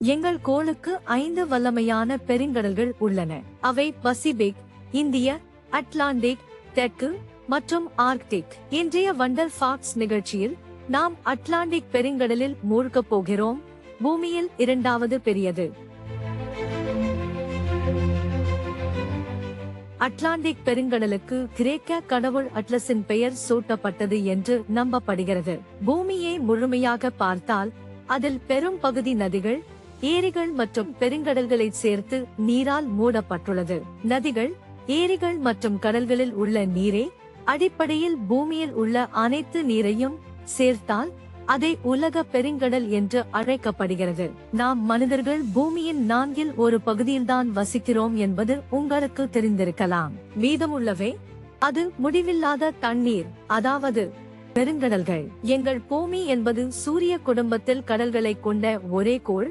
எங்கள் கோளுக்கு 5 வல்லமையான பெருங்கடல்கள் உள்ளன. அவை பசிபிக், இந்திய, அட்லாண்டிக், தெற்கு மற்றும் ஆர்க்டிக். இன்றைய வண்டர் ஃபாக்ஸ் நிகழ்ச்சியில் நாம் அட்லாண்டிக் பெருங்கடலில் மூழ்கப் போகிறோம். பூமியில் 2வது பெரியது. அட்லாண்டிக் பெருங்கடலுக்கு கிரேக்க கடவுள் அட்லஸின் பெயர் சூட்டப்பட்டது என்று நம்பப்படுகிறது. பூமியை முழுமையாக பார்த்தால் அதில் பெரும் பகுதி நதிகள், ஏரிகள் மற்றும் பெருங்கடல்களைச் சேர்த்து நீரால் மூடப்பட்டுள்ளது. நதிகள், ஏரிகள் மற்றும் கடல்களில் உள்ள நீரே அடிப்படையில் பூமியில் உள்ள அனைத்து நீரையும் சேர்த்தால் அதை உலக பெருங்கடல் என்று அழைக்கப்படுகிறது. நாம் மனிதர்கள் பூமியின் 4இல் ஒரு பகுதியில்தான் வசிக்கிறோம் என்பது உங்களுக்கு தெரிந்திருக்கலாம். மீதமுள்ளவை அது முடிவில்லாத தண்ணீர், அதாவது பெருங்கடல்கள். எங்கள் பூமி என்பது சூரிய குடும்பத்தில் கடல்களை கொண்ட ஒரே கோள்.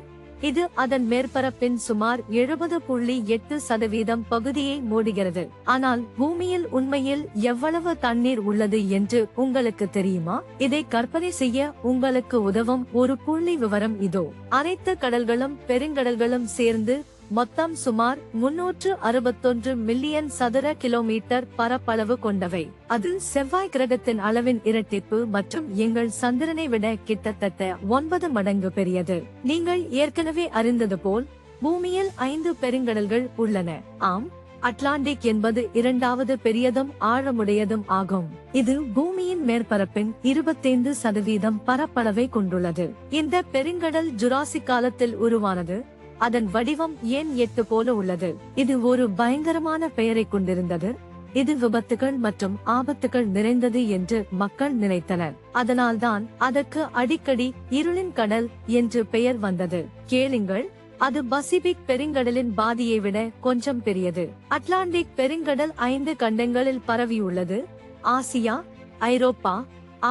இது அதன் மேற்பரப்பின் சுமார் 70.8% பகுதியை மூடுகிறது. ஆனால் பூமியில் உண்மையில் எவ்வளவு தண்ணீர் உள்ளது என்று உங்களுக்கு தெரியுமா? இதை கற்பனை செய்ய உங்களுக்கு உதவும் ஒரு புள்ளி விவரம் இதோ. அனைத்து கடல்களும் பெருங்கடல்களும் சேர்ந்து மொத்தம் சுமார் 361 மில்லியன் சதுர கிலோமீட்டர் பரப்பளவு கொண்டவை. அது செவ்வாய் கிரகத்தின் அளவின் இரட்டிப்பு மற்றும் எங்கள் சந்திரனை விட கிட்டத்தட்ட 9 மடங்கு பெரியது. நீங்கள் ஏற்கனவே அறிந்தது போல் பூமியில் 5 பெருங்கடல்கள் உள்ளன. ஆம், அட்லாண்டிக் என்பது 2வது பெரியதும் ஆழமுடையதும் ஆகும். இது பூமியின் மேற்பரப்பின் 25% பரப்பளவை கொண்டுள்ளது. இந்த பெருங்கடல் ஜுராசிக் காலத்தில் உருவானது. அதன் வடிவம் ஏன் 8 போல உள்ளது. இது ஒரு பயங்கரமான பெயரை கொண்டிருந்தது. இது விபத்துகள் மற்றும் ஆபத்துகள் நிறைந்தது என்று மக்கள் நினைத்தனர். அதனால்தான் அதற்கு அடிக்கடி இருளின் கடல் என்று பெயர் வந்தது. கேளுங்கள், அது பசிபிக் பெருங்கடலின் பாதியை விட கொஞ்சம் பெரியது. அட்லாண்டிக் பெருங்கடல் 5 கண்டங்களில் பரவியுள்ளது. ஆசியா, ஐரோப்பா,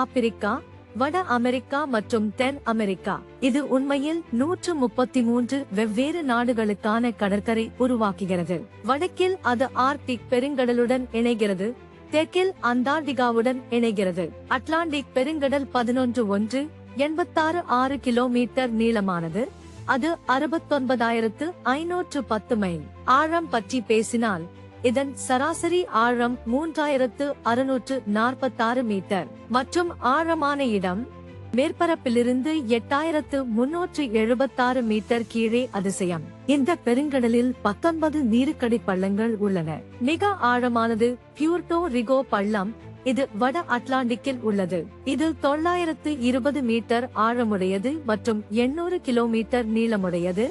ஆப்பிரிக்கா, வட அமெரிக்கா மற்றும் தென் அமெரிக்கா. இது உண்மையில் 133 வெவ்வேறு நாடுகளுக்கான கடற்கரை உருவாக்குகிறது. வடக்கில் அது ஆர்க்டிக் பெருங்கடலுடன் இணைகிறது. தெற்கில் அண்டார்டிகாவுடன் இணைகிறது. அட்லாண்டிக் பெருங்கடல் 11,186 கிலோமீட்டர் நீளமானது. அது 69,510 மைல். ஆழம் பற்றி பேசினால் இதன் சராசரி ஆழம் 3,646 மீட்டர் மற்றும் ஆழமான இடம் மேற்பரப்பிலிருந்து 8,376 மீட்டர் கீழே. அதிசயம், இந்த பெருங்கடலில் 19 நீருக்கடி பள்ளங்கள் உள்ளன. மிக ஆழமானது பியூர்டோ ரிகோ பள்ளம். இது வட அட்லாண்டிக்கில் உள்ளது. இது 920 மீட்டர் ஆழமுடையது மற்றும் 800 கிலோமீட்டர் நீளமுடையது.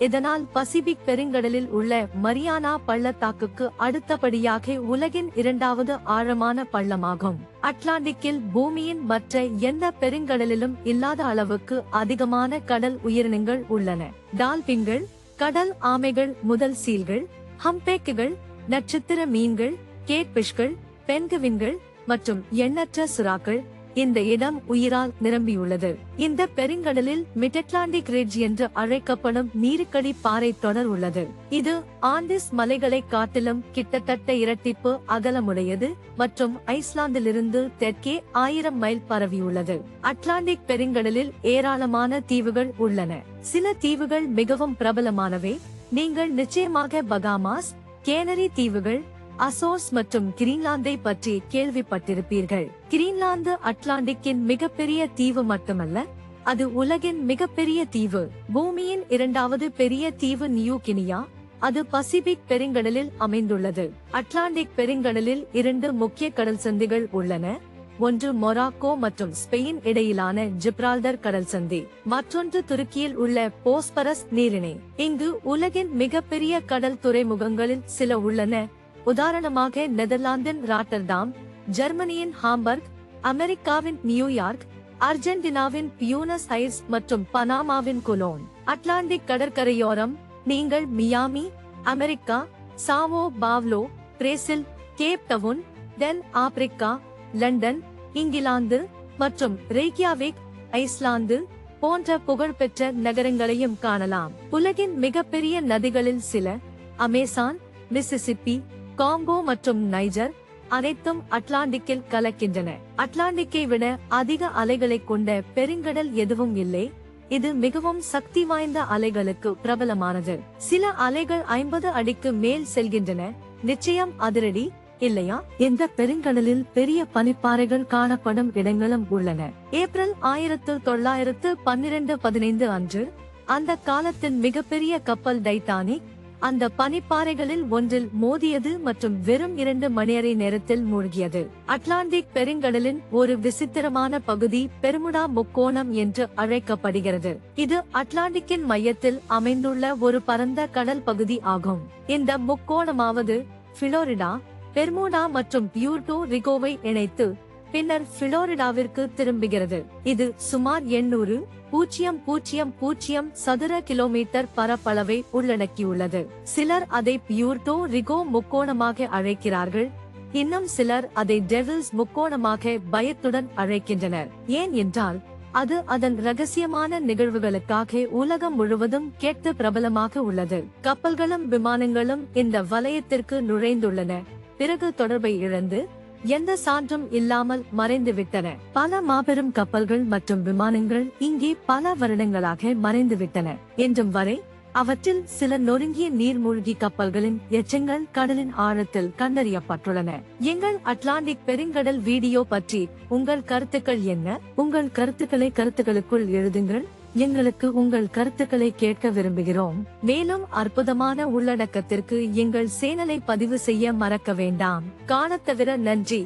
இதனால் பசிபிக் பெருங்கடலில் உள்ள மரியானா பள்ளத்தாக்குக்கு அடுத்தபடியாக உலகின் 2வது ஆழமான பள்ளமாகும். அட்லாண்டிக்கில் பூமியின் மற்ற எந்த பெருங்கடலிலும் இல்லாத அளவுக்கு அதிகமான கடல் உயிரினங்கள் உள்ளன. டால்பின்கள், கடல் ஆமைகள் முதல் சீல்கள், ஹம்பேக்குகள், நட்சத்திர மீன்கள், கேட்பிஷ்கள், பென்குவின்கள் மற்றும் எண்ணற்ற சுறாக்கள். இந்த இடம் உயிரால் நிரம்பியுள்ளது. இந்த பெருங்கடலில் மிட் அட்லாண்டிக் ரிட்ஜ் என்று அழைக்கப்படும் நீருக்கடி பாறை தொடர் உள்ளது. இது ஆண்டிஸ் மலைகளை காட்டிலும் கிட்டத்தட்ட இரட்டிப்பு அகலமுடையது மற்றும் ஐஸ்லாந்திலிருந்து தெற்கே 1000 மைல் பரவியுள்ளது. அட்லாண்டிக் பெருங்கடலில் ஏராளமான தீவுகள் உள்ளன. சில தீவுகள் மிகவும் பிரபலமானவை. நீங்கள் நிச்சயமாக பகாமாஸ், கேனரி தீவுகள், அசோர்ஸ் மற்றும் கிரீன்லாந்தை பற்றி கேள்விப்பட்டிருப்பீர்கள். கிரீன்லாந்து அட்லாண்டிக்கின் மிகப்பெரிய தீவு மட்டுமல்ல, அது உலகின் மிகப்பெரிய தீவு. பூமியின் 2வது பெரிய தீவு நியூ கினியா. அது பசிபிக் பெருங்கடலில் அமைந்துள்ளது. அட்லாண்டிக் பெருங்கடலில் 2 முக்கிய கடல் சந்திகள் உள்ளன. ஒன்று மொராக்கோ மற்றும் ஸ்பெயின் இடையிலான ஜிப்ரால்டர் கடல் சந்தி. மற்றொன்று துருக்கியில் உள்ள போஸ்பரஸ் நீரிணை. இங்கு உலகின் மிகப்பெரிய கடல் துறைமுகங்களில் சில உள்ளன. உதாரணமாக நெதர்லாந்தின் ராட்டர்டாம், ஜெர்மனியின் ஹாம்பர்க், அமெரிக்காவின் நியூயார்க், அர்ஜென்டினாவின் பியூனஸ் ஐர்ஸ் மற்றும் பனாமாவின் கொலோன். அட்லாண்டிக் கடற்கரையோரம் நீங்கள் மியாமி, அமெரிக்கா, சாவோ பாவ்லோ, பிரேசில், கேப் டவுன், தென் ஆப்பிரிக்கா, லண்டன், இங்கிலாந்து மற்றும் ரெய்கியாவிக், ஐஸ்லாந்து போன்ற புகழ்பெற்ற நகரங்களையும் காணலாம். உலகின் மிகப்பெரிய நதிகளில் சில, அமேசான், மிசிசிப்பி, காங்கோ மற்றும் நைஜர் அனைத்தும் அட்லாண்டிக்கில் கலக்கின்றன. அட்லாண்டிக்கை விட அதிக அலைகளை கொண்ட பெருங்கடல் எதுவும் இல்லை. இது மிகவும் சக்தி வாய்ந்த அலைகளுக்கு பிரபலமானது. சில அலைகள் 50 அடிக்கு மேல் செல்கின்றன. நிச்சயம் அதிரடி இல்லையா? இந்த பெருங்கடலில் பெரிய பனிப்பாறைகள் காணப்படும் இடங்களும் உள்ளன. ஏப்ரல் 1912-15 அன்று அந்த காலத்தின் மிகப்பெரிய கப்பல் டைட்டானிக் அந்த பனிப்பாறைகளில் ஒன்றில் மோதியது மற்றும் வெறும் 2 மணியரை நேரத்தில் மூழ்கியது. அட்லாண்டிக் பெருங்கடலின் ஒரு விசித்திரமான பகுதி பெர்முடா முக்கோணம் என்று அழைக்கப்படுகிறது. இது அட்லாண்டிக்கின் மையத்தில் அமைந்துள்ள ஒரு பரந்த கடல் பகுதி ஆகும். இந்த முக்கோணமாவது புளோரிடா, பெர்முடா மற்றும் பியூர்டோ ரிகோவை இணைத்து பின்னர் புளோரிடாவிற்கு திரும்புகிறது. இது சுமார் 800,000 சதுர கிலோமீட்டர் பரப்பளவை உள்ளடக்கியுள்ளது. சிலர் அதை பியூர்டோ ரிகோ முக்கோணமாக அழைக்கிறார்கள். இன்னும் சிலர் அதை டெவில்ஸ் முக்கோணமாக பயத்துடன் அழைக்கின்றனர். ஏன் என்றால் அது அதன் ரகசியமான நிகழ்வுகளுக்காக உலகம் முழுவதும் கேட்டு பிரபலமாக உள்ளது. கப்பல்களும் விமானங்களும் இந்த வலயத்திற்கு நுழைந்துள்ளன. பிறகு தொடர்பை இழந்து எந்த சான்றும் இல்லாமல் மறைந்துவிட்டன. பல மாபெரும் கப்பல்கள் மற்றும் விமானங்கள் இங்கே பல வருடங்களாக மறைந்துவிட்டன. என்றும் வரை அவற்றில் சில நொறுங்கிய நீர்மூழ்கி கப்பல்களின் எச்சங்கள் கடலின் ஆழத்தில் கண்டறியப்பட்டுள்ளன. எங்கள் அட்லாண்டிக் பெருங்கடல் வீடியோ பற்றி உங்கள் கருத்துக்கள் என்ன? உங்கள் கருத்துக்களுக்குள் எழுதுங்கள். எங்களுக்கு உங்கள் கருத்துக்களை கேட்க விரும்புகிறோம். மேலும் அற்புதமான உள்ளடக்கத்திற்கு எங்கள் சேனலை பதிவு செய்ய மறக்க வேண்டாம். காணத் தவிர நன்றி.